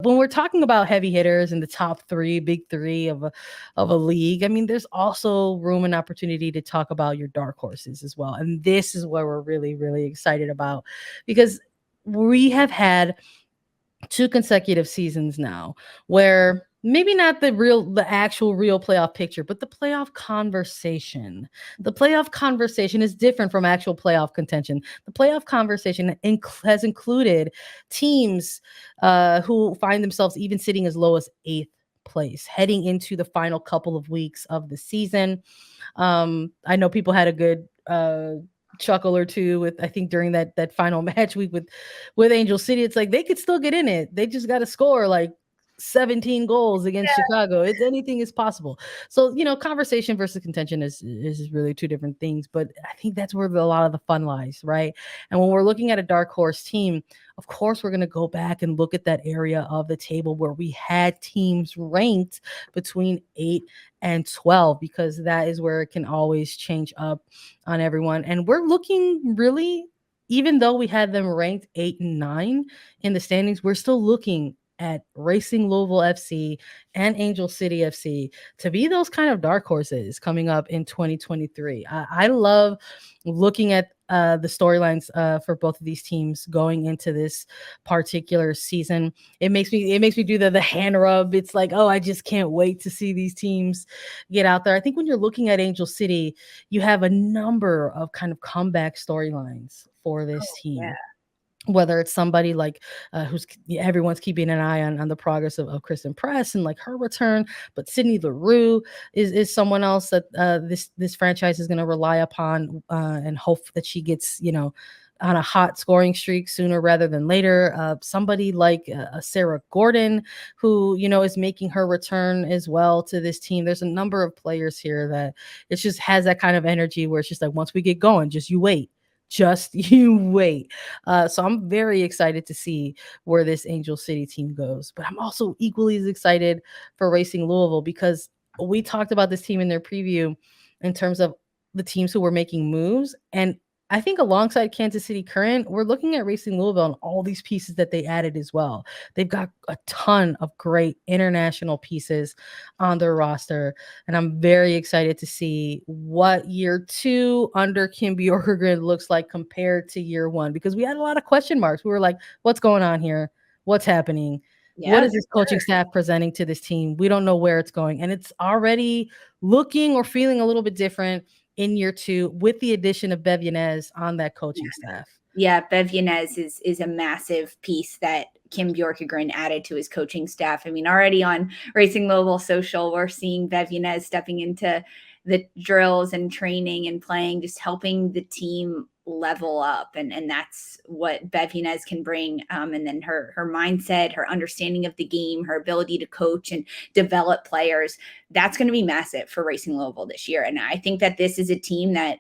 when we're talking about heavy hitters in the top three, big three of a league, I mean, there's also room and opportunity to talk about your dark horses as well. And this is where we're really, really excited about because we have had two consecutive seasons now where maybe not the actual real playoff picture, but the playoff conversation. The playoff conversation is different from actual playoff contention. The playoff conversation has included teams who find themselves even sitting as low as eighth place heading into the final couple of weeks of the season. I know people had a good chuckle or two with, I think, during that final match week with Angel City. It's like they could still get in it. They just got to score like 17 goals against Chicago. It's anything is possible. So, conversation versus contention is really two different things, but I think that's where a lot of the fun lies, right? And when we're looking at a dark horse team, of course we're going to go back and look at that area of the table where we had teams ranked between 8 and 12, because that is where it can always change up on everyone. And we're looking really, even though we had them ranked 8 and 9 in the standings, we're still looking at Racing Louisville FC and Angel City FC to be those kind of dark horses coming up in 2023. I love looking at the storylines for both of these teams going into this particular season. It makes me do the hand rub. It's like, oh, I just can't wait to see these teams get out there. I think when you're looking at Angel City, you have a number of kind of comeback storylines for this team. Yeah. Whether it's somebody like who's everyone's keeping an eye on the progress of Kristen Press and like her return, but Sydney LaRue is someone else that this franchise is going to rely upon and hope that she gets on a hot scoring streak sooner rather than later. Somebody like Sarah Gordon, who is making her return as well to this team. There's a number of players here that it just has that kind of energy where it's just like, once we get going, just you wait. Just you wait. So I'm very excited to see where this Angel City team goes. But I'm also equally as excited for Racing Louisville, because we talked about this team in their preview in terms of the teams who were making moves. And I think alongside Kansas City Current, we're looking at Racing Louisville and all these pieces that they added as well. They've got a ton of great international pieces on their roster. And I'm very excited to see what year 2 under Kim Bjorkgren looks like compared to year 1, because we had a lot of question marks. We were like, what's going on here? What's happening? What is this coaching staff presenting to this team? We don't know where it's going. And it's already looking or feeling a little bit different in year 2 with the addition of Bev Yanez on that coaching staff. Yeah, Bev Yanez is a massive piece that Kim Bjorkgren added to his coaching staff. I mean, already on Racing Louisville social, we're seeing Bev Yanez stepping into the drills and training and playing, just helping the team level up. And that's what Bev Yanez can bring. And then her mindset, her understanding of the game, her ability to coach and develop players, that's going to be massive for Racing Louisville this year. And I think that this is a team that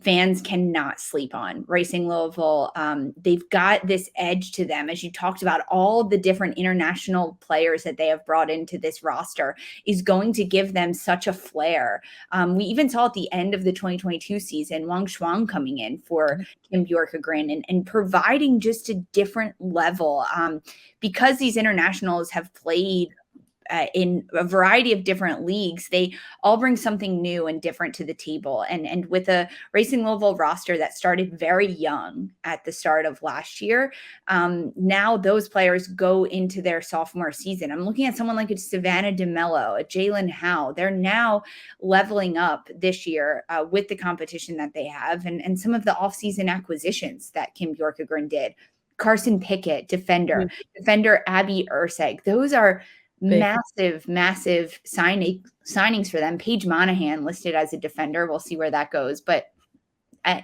fans cannot sleep on. Racing Louisville, they've got this edge to them. As you talked about, all the different international players that they have brought into this roster is going to give them such a flair. We even saw at the end of the 2022 season, Wang Shuang coming in for Kim Bjorkgren and providing just a different level, because these internationals have played in a variety of different leagues. They all bring something new and different to the table. And with a Racing Louisville roster that started very young at the start of last year, now those players go into their sophomore season. I'm looking at someone like a Savannah DeMello, a Jalen Howe. They're now leveling up this year with the competition that they have and some of the offseason acquisitions that Kim Bjorkgren did. Carson Pickett, defender Abby Urseg. Those are massive signings for them. Paige Monahan listed as a defender. We'll see where that goes. But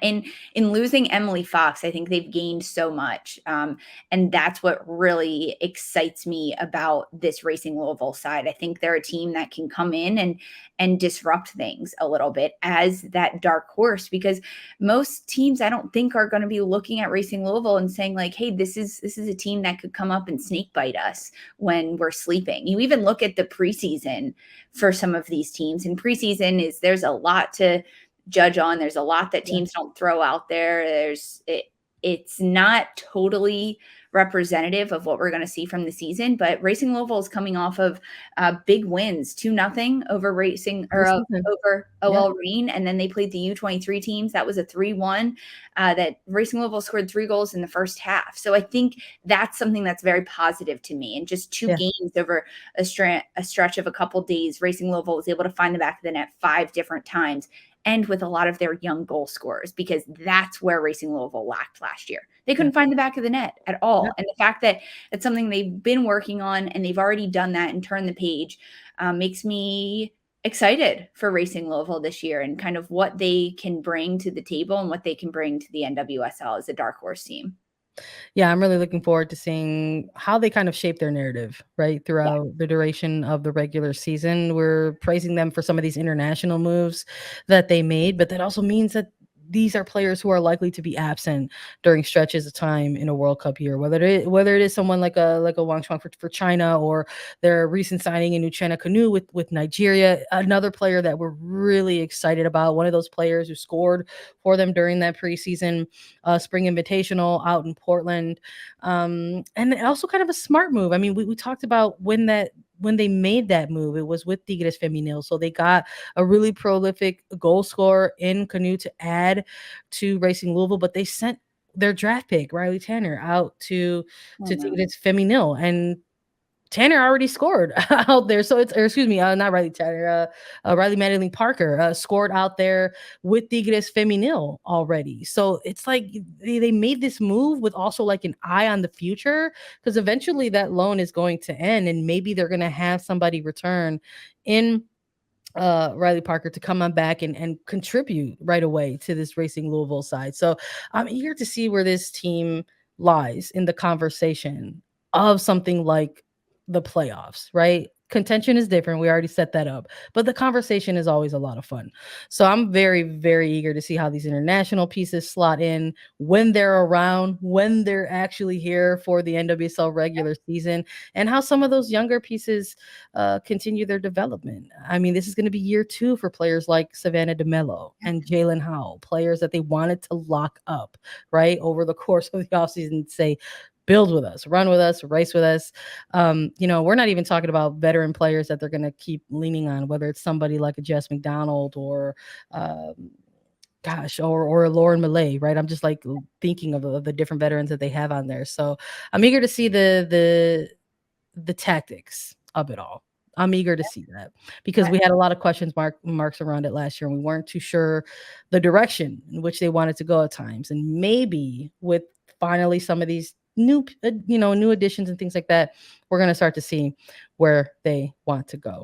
in losing Emily Fox, I think they've gained so much. And that's what really excites me about this Racing Louisville side. I think they're a team that can come in and disrupt things a little bit as that dark horse, because most teams I don't think are going to be looking at Racing Louisville and saying like, hey, this is a team that could come up and snake bite us when we're sleeping. You even look at the preseason for some of these teams, and preseason there's a lot to judge on. There's a lot that teams don't throw out there. it's not totally representative of what we're going to see from the season, but Racing Louisville is coming off of big wins, 2-0 over Racing or Preseason. over Yeah, OL Reign, and then they played the U23 teams. That was a 3-1. That Racing Louisville scored 3 goals in the first half. So I think that's something that's very positive to me. And just 2 yeah. games over a stretch of a couple days, Racing Louisville was able to find the back of the net 5 different times, and with a lot of their young goal scorers, because that's where Racing Louisville lacked last year. They Yeah. couldn't find the back of the net at all. And the fact that it's something they've been working on and they've already done that and turned the page makes me excited for Racing Louisville this year and kind of what they can bring to the table and what they can bring to the NWSL as a dark horse team. Yeah, I'm really looking forward to seeing how they kind of shape their narrative, right, Yeah. throughout the duration of the regular season. We're praising them for some of these international moves that they made, but that also means that these are players who are likely to be absent during stretches of time in a World Cup year. Whether it is someone like a Wang Chuang for China, or their recent signing in Uchenna Kanu with Nigeria, another player that we're really excited about, one of those players who scored for them during that preseason spring invitational out in Portland. And also kind of a smart move. I mean, we talked about when they made that move, it was with Tigres Femenil. So they got a really prolific goal scorer in Canoe to add to Racing Louisville, but they sent their draft pick, Riley Tanner, out Oh, to no. Tigres Femenil. And Tanner already scored out there. So it's, or excuse me, not Riley Tanner, Riley Madeline Parker scored out there with Tigres Femenil already. So it's like they made this move with also like an eye on the future, because eventually that loan is going to end and maybe they're going to have somebody return in Riley Parker to come on back and contribute right away to this Racing Louisville side. So I'm eager to see where this team lies in the conversation of something like the playoffs, right? Contention is different. We already set that up, but the conversation is always a lot of fun. So I'm very, very eager to see how these international pieces slot in when they're around, when they're actually here for the NWSL regular season, and how some of those younger pieces continue their development. I mean, this is going to be year 2 for players like Savannah DeMello and Jalen Howell, players that they wanted to lock up, right, over the course of the offseason, say, build with us, run with us, race with us. We're not even talking about veteran players that they're going to keep leaning on, whether it's somebody like a Jess McDonald or or Lauren Malay, right? I'm just like thinking of the different veterans that they have on there. So I'm eager to see the tactics of it all. I'm eager to see that, because we had a lot of marks around it last year, and we weren't too sure the direction in which they wanted to go at times. And maybe with finally some of these new additions and things like that, we're going to start to see where they want to go.